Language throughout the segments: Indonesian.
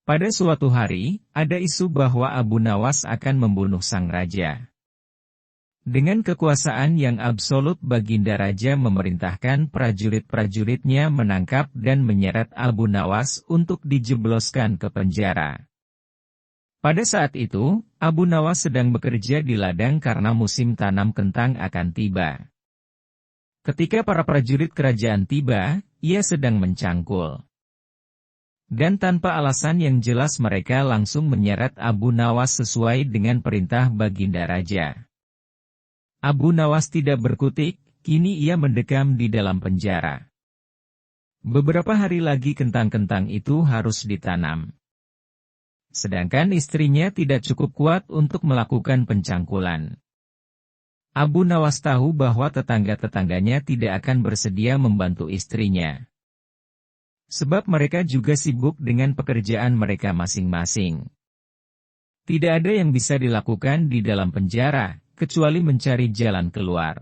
Pada suatu hari, ada isu bahwa Abu Nawas akan membunuh sang raja. Dengan kekuasaan yang absolut, Baginda Raja memerintahkan prajurit-prajuritnya menangkap dan menyeret Abu Nawas untuk dijebloskan ke penjara. Pada saat itu, Abu Nawas sedang bekerja di ladang karena musim tanam kentang akan tiba. Ketika para prajurit kerajaan tiba, ia sedang mencangkul. Dan tanpa alasan yang jelas mereka langsung menyeret Abu Nawas sesuai dengan perintah Baginda Raja. Abu Nawas tidak berkutik, kini ia mendekam di dalam penjara. Beberapa hari lagi kentang-kentang itu harus ditanam. Sedangkan istrinya tidak cukup kuat untuk melakukan pencangkulan. Abu Nawas tahu bahwa tetangga-tetangganya tidak akan bersedia membantu istrinya. Sebab mereka juga sibuk dengan pekerjaan mereka masing-masing. Tidak ada yang bisa dilakukan di dalam penjara, kecuali mencari jalan keluar.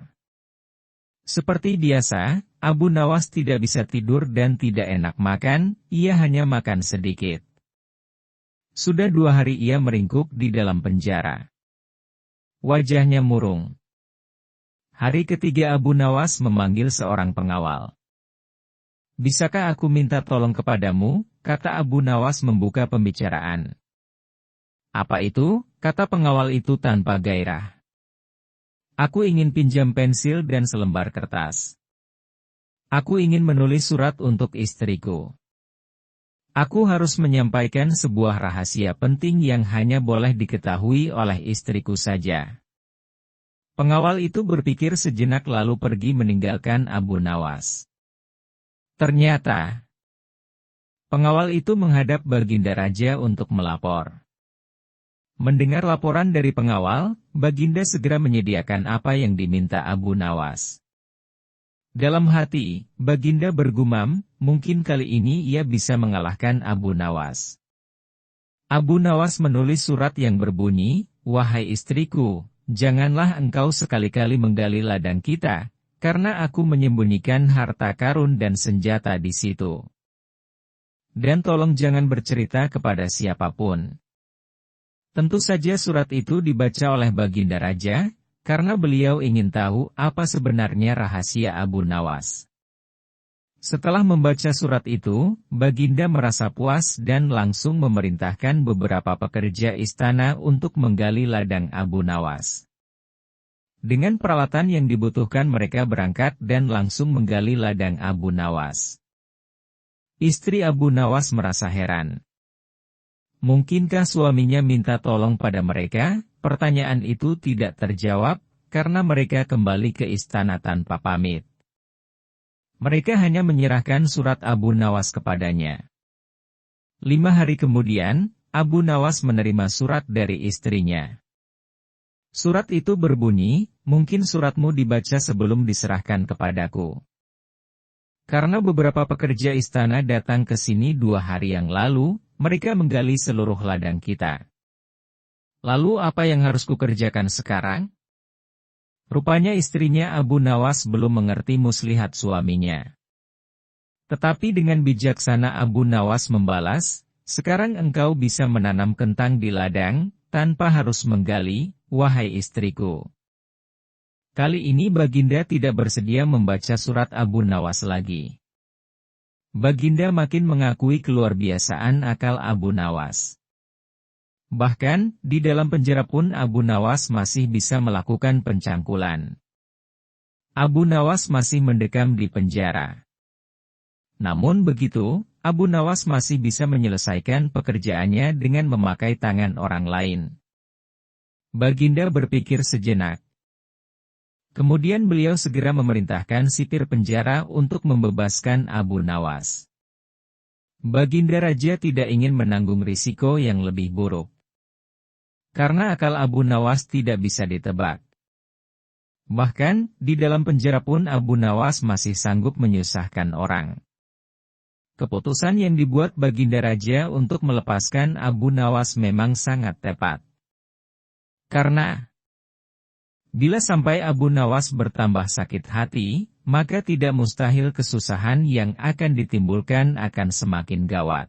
Seperti biasa, Abu Nawas tidak bisa tidur dan tidak enak makan, ia hanya makan sedikit. Sudah 2 hari ia meringkuk di dalam penjara. Wajahnya murung. Hari ketiga Abu Nawas memanggil seorang pengawal. "Bisakah aku minta tolong kepadamu?" kata Abu Nawas membuka pembicaraan. "Apa itu?" kata pengawal itu tanpa gairah. "Aku ingin pinjam pensil dan selembar kertas. Aku ingin menulis surat untuk istriku. Aku harus menyampaikan sebuah rahasia penting yang hanya boleh diketahui oleh istriku saja." Pengawal itu berpikir sejenak lalu pergi meninggalkan Abu Nawas. Ternyata, pengawal itu menghadap Baginda Raja untuk melapor. Mendengar laporan dari pengawal, Baginda segera menyediakan apa yang diminta Abu Nawas. Dalam hati, Baginda bergumam, mungkin kali ini ia bisa mengalahkan Abu Nawas. Abu Nawas menulis surat yang berbunyi, "Wahai istriku, janganlah engkau sekali-kali menggali ladang kita, karena aku menyembunyikan harta karun dan senjata di situ. Dan tolong jangan bercerita kepada siapapun." Tentu saja surat itu dibaca oleh Baginda Raja, karena beliau ingin tahu apa sebenarnya rahasia Abu Nawas. Setelah membaca surat itu, Baginda merasa puas dan langsung memerintahkan beberapa pekerja istana untuk menggali ladang Abu Nawas. Dengan peralatan yang dibutuhkan mereka berangkat dan langsung menggali ladang Abu Nawas. Istri Abu Nawas merasa heran. Mungkinkah suaminya minta tolong pada mereka? Pertanyaan itu tidak terjawab, karena mereka kembali ke istana tanpa pamit. Mereka hanya menyerahkan surat Abu Nawas kepadanya. 5 hari kemudian, Abu Nawas menerima surat dari istrinya. Surat itu berbunyi, "Mungkin suratmu dibaca sebelum diserahkan kepadaku. Karena beberapa pekerja istana datang ke sini 2 hari yang lalu, mereka menggali seluruh ladang kita. Lalu apa yang harus kukerjakan sekarang?" Rupanya istrinya Abu Nawas belum mengerti muslihat suaminya. Tetapi dengan bijaksana Abu Nawas membalas, "Sekarang engkau bisa menanam kentang di ladang, tanpa harus menggali, wahai istriku." Kali ini Baginda tidak bersedia membaca surat Abu Nawas lagi. Baginda makin mengakui keluarbiasaan akal Abu Nawas. Bahkan, di dalam penjara pun Abu Nawas masih bisa melakukan pencangkulan. Abu Nawas masih mendekam di penjara. Namun begitu, Abu Nawas masih bisa menyelesaikan pekerjaannya dengan memakai tangan orang lain. Baginda berpikir sejenak. Kemudian beliau segera memerintahkan sipir penjara untuk membebaskan Abu Nawas. Baginda Raja tidak ingin menanggung risiko yang lebih buruk. Karena akal Abu Nawas tidak bisa ditebak. Bahkan, di dalam penjara pun Abu Nawas masih sanggup menyusahkan orang. Keputusan yang dibuat Baginda Raja untuk melepaskan Abu Nawas memang sangat tepat. Karena, bila sampai Abu Nawas bertambah sakit hati, maka tidak mustahil kesusahan yang akan ditimbulkan akan semakin gawat.